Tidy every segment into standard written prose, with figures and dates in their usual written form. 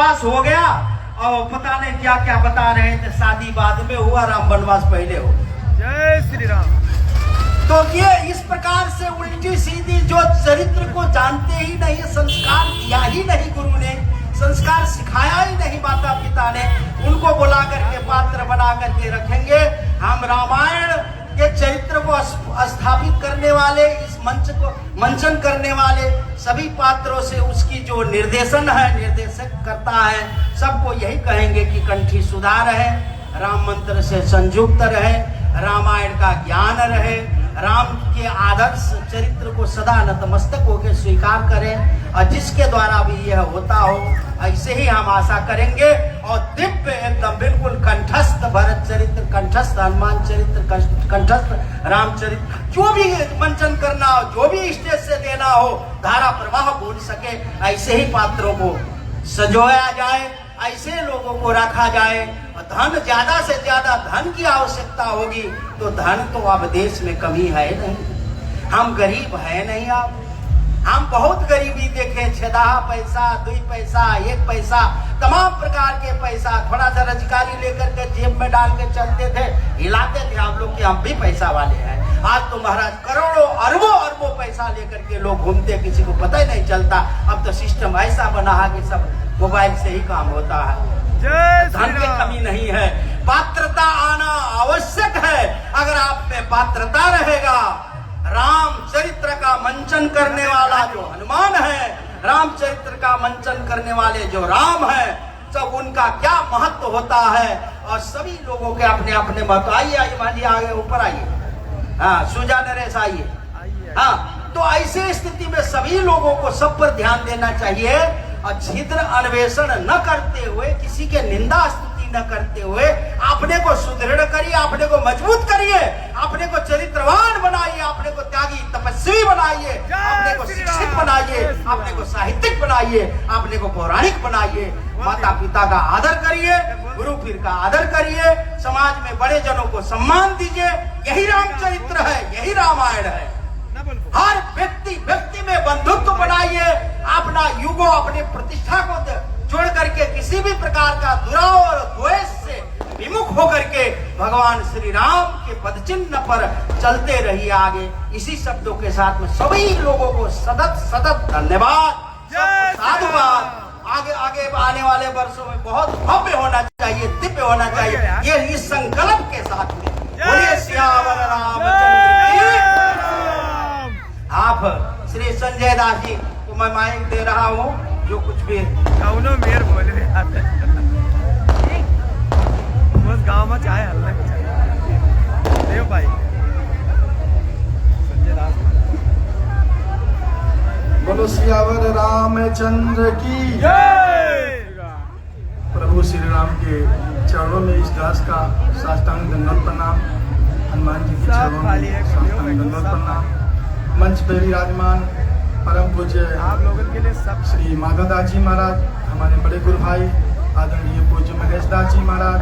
वनवास हो गया और पता नहीं क्या क्या बता रहे थे, शादी बाद में हुआ, राम वनवास पहले हो गया। जय श्री राम। तो ये इस प्रकार से उल्टी सीधी जो चरित्र को जानते ही नहीं, संस्कार दिया ही नहीं गुरु ने, संस्कार सिखाया ही नहीं माता पिता ने, उनको बुला करके पात्र बना करके रखेंगे। हम रामायण के चरित्र को स्थापित करने वाले, इस मंच को मंचन करने वाले सभी पात्रों से उसकी जो निर्देशन है, निर्देशक करता है, सबको यही कहेंगे कि कंठी सुधार है, राम मंत्र से संयुक्त रहे, रामायण का ज्ञान रहे, राम के आदर्श चरित्र को सदा नतमस्तक होकर स्वीकार करें, और जिसके द्वारा भी यह होता हो, ऐसे ही हम आशा करेंगे। और दिव्य एकदम बिल्कुल कंठस्थ भरत चरित्र, कंठस्थ हनुमान चरित्र, कंठस्थ रामचरित्र, जो भी मंचन करना हो, जो भी स्टेज से देना हो, धारा प्रवाह बोल सके, ऐसे ही पात्रों को सजोया जाए, ऐसे लोगों को रखा जाए। धन ज्यादा से ज्यादा धन की आवश्यकता होगी तो धन तो अब देश में कमी है नहीं, हम गरीब है नहीं, आप हम बहुत गरीबी देखे, 6 पैसा, 2 पैसा, 1 पैसा, तमाम प्रकार के पैसा, थोड़ा सा रजकारी लेकर के जेब में डाल के चलते थे, हिलाते थे आप लोग कि हम भी पैसा वाले हैं। आज तो महाराज करोड़ों अरबों अरबों पैसा लेकर के लोग घूमते, किसी को पता ही नहीं चलता। अब तो सिस्टम ऐसा बना है कि सब मोबाइल से ही काम होता है, धन की कमी नहीं है। पात्रता आना आवश्यक है। अगर आप में पात्रता रहेगा, राम चरित्र का मंचन करने वाला जो हनुमान है, रामचरित्र का मंचन करने वाले जो राम है, सब उनका क्या महत्व होता है, और सभी लोगों के अपने अपने महत्व। आइए आइए आगे ऊपर आइए, हाँ सुजा नरेश आइए। हाँ, तो ऐसे स्थिति में सभी लोगों को सब पर ध्यान देना चाहिए, और छिद्र अन्वेषण न करते हुए, किसी के निंदा स्तुति न करते हुए, अपने को सुदृढ़ करिए, अपने को मजबूत करिए, अपने को चरित्रवान बनाइए, अपने को त्यागी तपस्वी बनाइए, अपने को शिक्षित बनाइए, अपने को साहित्यिक बनाइए, अपने को पौराणिक बनाइए। माता पिता का आदर करिए, गुरु पीर का आदर करिए, समाज में बड़े जनों को सम्मान दीजिए। यही रामचरित्र है, यही रामायण है। हर व्यक्ति व्यक्ति में बंधुत्व बनाइए, अपना युगो अपनी प्रतिष्ठा को छोड़ करके किसी भी प्रकार का दुराव और द्वेष से विमुख होकर के भगवान श्री राम के पद चिन्ह पर चलते रहिए आगे। इसी शब्दों के साथ में सभी लोगों को सतत सतत धन्यवाद, साधुवाद। आगे आगे आने वाले वर्षों में बहुत भव्य होना चाहिए, दिव्य होना चाहिए, ये इस संकल्प के साथ में। बोलिए सियावर रामचंद्र की। आप श्री संजय दास जी को मैं माइक दे रहा हूँ, जो कुछ भी मेर बोले बस गाँव में चाहे हल्ला देव भाई संजय दास। बोलो सियावर रामचंद्र की जय। प्रभु श्री राम के चरणों में इस दास का साष्टांग दंडवत प्रणाम, हनुमान जी के चरणों में साष्टांग दंडवत प्रणाम। मंच पर विराजमान परम पूज्य आप लोगों के लिए सब श्री माधव दास जी महाराज, हमारे बड़े गुरु भाई आदरणीय पूज्य महेश दास जी महाराज,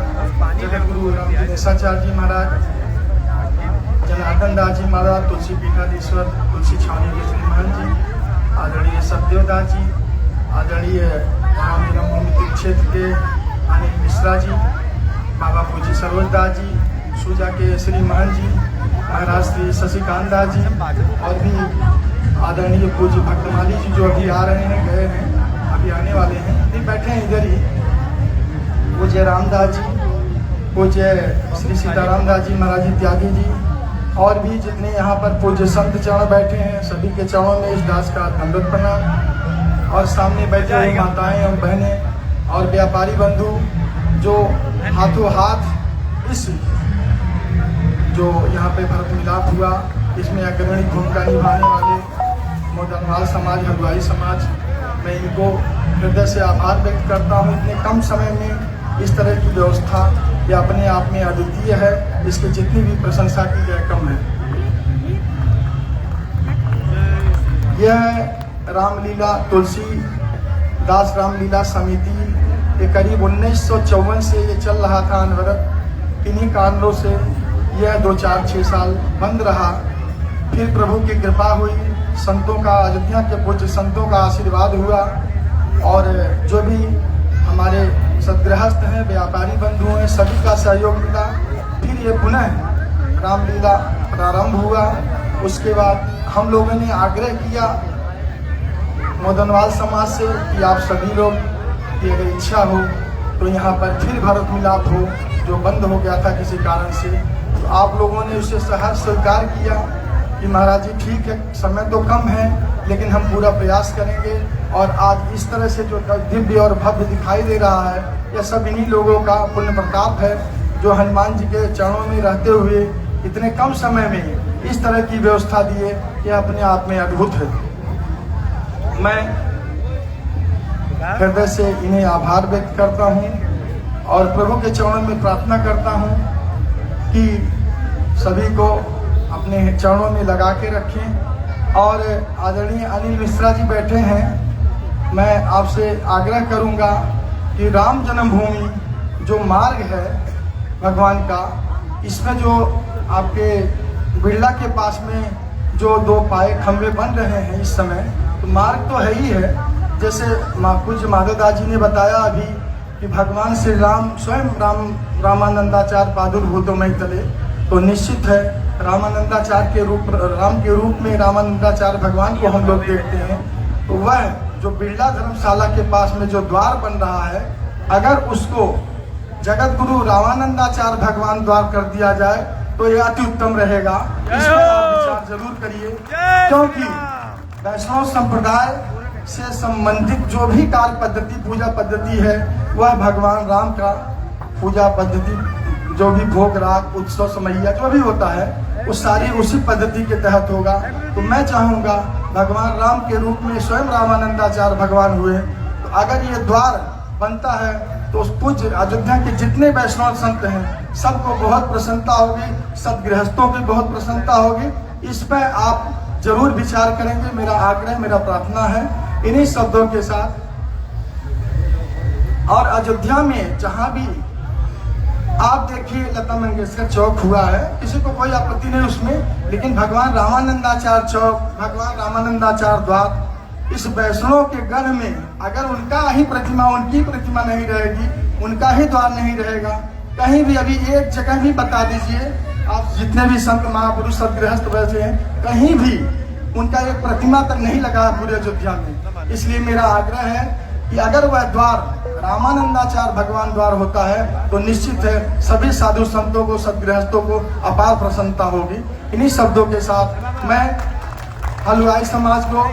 जगत गुरु राम दिनेशाचार्य जी महाराज, जनार्दन दास जी महाराज, तुलसी पीठाधीश्वर तुलसी छावनी के श्री महंत जी, आदरणीय सत्यदेव दास जी, आदरणीय राम जन्मभूमि तीर्थ क्षेत्र के अनिल मिश्रा जी, बाबा पूज्य सरोज दास जी, सूजा के श्री महंत जी, महाराज श्री शशिकांत दास जी, और भी आदरणीय पूज्य भक्तमाली जी जो अभी आ रहे हैं, गए हैं, अभी आने वाले हैं, अभी बैठे हैं इधर ही। पूज्य रामदास जी, पूज्य श्री सीताराम दास जी महाराज जी त्यागी जी, और भी जितने यहाँ पर पूज्य संत चरण बैठे हैं, सभी के चरणों में इस दास का दंडवत प्रणाम। और सामने बैठे हुए माताएं और बहनें और व्यापारी बंधु जो हाथों हाथ इस जो यहाँ पे भरत मिलाप हुआ, इसमें अग्रणी भूमिका निभाने वाले मोदनवाल समाज, हलवाई समाज, मैं इनको हृदय से आभार व्यक्त करता हूँ। इतने कम समय में इस तरह की व्यवस्था ये अपने आप में अद्वितीय है, इसकी जितनी भी प्रशंसा की जाए कम है। यह रामलीला तुलसी दास रामलीला समिति ये करीब 1954 से ये चल रहा था अनवरत। किन्हीं कारणों से यह 2-4-6 साल बंद रहा, फिर प्रभु की कृपा हुई, संतों का, अयोध्या के पूज्य संतों का आशीर्वाद हुआ, और जो भी गृहस्थ हैं, व्यापारी बंधु हैं, सभी का सहयोग मिला। फिर ये पुनः रामलीला प्रारंभ हुआ। उसके बाद हम लोगों ने आग्रह किया मोदनवाल समाज से कि आप सभी लोग की अगर इच्छा हो तो यहाँ पर फिर भरत मिलाप हो, जो बंद हो गया था किसी कारण से। तो आप लोगों ने उसे सहर्ष स्वीकार किया कि महाराज जी ठीक है, समय तो कम है लेकिन हम पूरा प्रयास करेंगे। और आज इस तरह से जो दिव्य और भव्य दिखाई दे रहा है, यह सब इन्हीं लोगों का पुण्य प्रताप है जो हनुमान जी के चरणों में रहते हुए इतने कम समय में इस तरह की व्यवस्था दिए, यह अपने आप में अद्भुत है। मैं हृदय से इन्हें आभार व्यक्त करता हूँ और प्रभु के चरणों में प्रार्थना करता हूँ कि सभी को अपने चरणों में लगा के रखें। और आदरणीय अनिल मिश्रा जी बैठे हैं, मैं आपसे आग्रह करूँगा कि राम जन्मभूमि जो मार्ग है भगवान का, इसमें जो आपके बिरला के पास में जो 2 पाए खंभे बन रहे हैं इस समय, तो मार्ग तो है ही है। जैसे पूज्य माधवदास जी ने बताया अभी कि भगवान श्री राम स्वयं रामानंदाचार्य प्रादुर्भूतमय तले, तो निश्चित है रामानंदाचार्य के रूप, राम के रूप में रामानंदाचार्य भगवान को हम लोग देखते हैं। तो वह जो बिरला धर्मशाला के पास में जो द्वार बन रहा है, अगर उसको जगत गुरु रामानंदाचार्य भगवान द्वार कर दिया जाए तो यह अति उत्तम रहेगा। इस पर आप विचार जरूर करिए, क्योंकि वैष्णव संप्रदाय से संबंधित जो भी कार्य पद्धति, पूजा पद्धति है, वह भगवान राम का पूजा पद्धति, जो भी भोग राग उत्सव समैया जो भी होता है, वो सारी उसी पद्धति के तहत होगा। तो मैं चाहूँगा भगवान राम के रूप में स्वयं रामानंदाचार्य भगवान हुए, तो अगर ये द्वार बनता है तो उस पूज्य अयोध्या के जितने वैष्णव संत हैं सबको बहुत प्रसन्नता होगी, सब गृहस्थों की बहुत प्रसन्नता होगी। इस पर आप जरूर विचार करेंगे, मेरा आग्रह, मेरा प्रार्थना है। इन्हीं शब्दों के साथ, और अयोध्या में जहां भी आप देखिए लता मंगेशकर चौक हुआ है, किसी को कोई आपत्ति नहीं उसमें, लेकिन भगवान रामानंदाचार्य चौक, भगवान रामानंदाचार्य द्वार, इस वैष्णव के गण में अगर उनका ही प्रतिमा, उनकी प्रतिमा नहीं रहेगी, उनका ही द्वार नहीं रहेगा, कहीं भी अभी एक जगह भी बता दीजिए आप, जितने भी संत महापुरुष सदगृहस्थ बैठे हैं, कहीं भी उनका एक प्रतिमा तक नहीं लगा पूरे अयोध्या में। इसलिए मेरा आग्रह है कि अगर वह द्वार रामानंदाचार्य भगवान द्वार होता है तो निश्चित है सभी साधु संतों को, सदगृहस्थों को अपार प्रसन्नता होगी। इन्हीं शब्दों के साथ मैं हलवाई समाज को,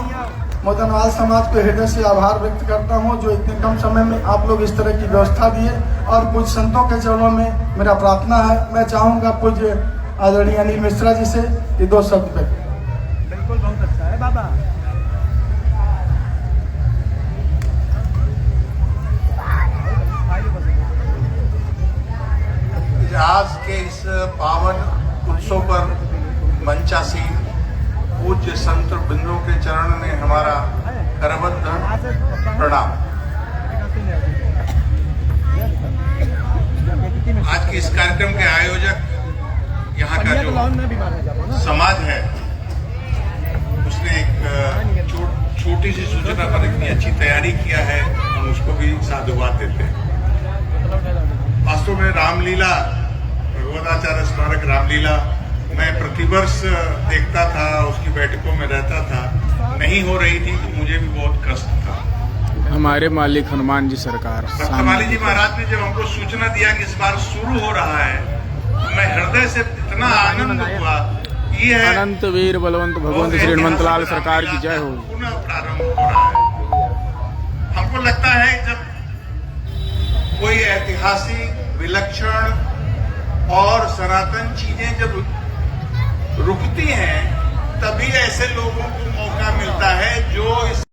मोदनवाल समाज को हृदय से आभार व्यक्त करता हूँ जो इतने कम समय में आप लोग इस तरह की व्यवस्था दिए। और पूज्य संतों के चरणों में मेरा प्रार्थना है, मैं चाहूँगा पूज्य आदरणीय अनिल मिश्रा जी से ये 2 शब्द पे। बिल्कुल, बहुत अच्छा है बाबा। आज के इस पावन उत्सव पर मंचासीन पूज्य संत बिंदु के चरण में हमारा करबद्ध प्रणाम। आज के इस कार्यक्रम के आयोजक यहाँ का जो समाज है, उसने एक छोटी सी सूचना पर इतनी अच्छी तैयारी किया है, हम उसको भी साधुवाद देते हैं। वास्तव में रामलीला, भगवदाचार्य स्मारक रामलीला मैं प्रतिवर्ष देखता था, उसकी बैठकों में रहता था, नहीं हो रही थी तो मुझे भी बहुत कष्ट था। हमारे मालिक हनुमान जी सरकार, हनुमान जी महाराज ने जब हमको सूचना दिया कि इस बार शुरू हो रहा है, तो मैं हृदय से इतना आनंद हुआ। ये है अनंत वीर बलवंत भगवंत श्री हनुमंतलाल सरकार की जय हो। पुनः प्रारंभ हो रहा है। हमको लगता है जब कोई ऐतिहासिक, विलक्षण और सनातन चीजें जब रुकती हैं, तभी ऐसे लोगों को मौका मिलता है जो इस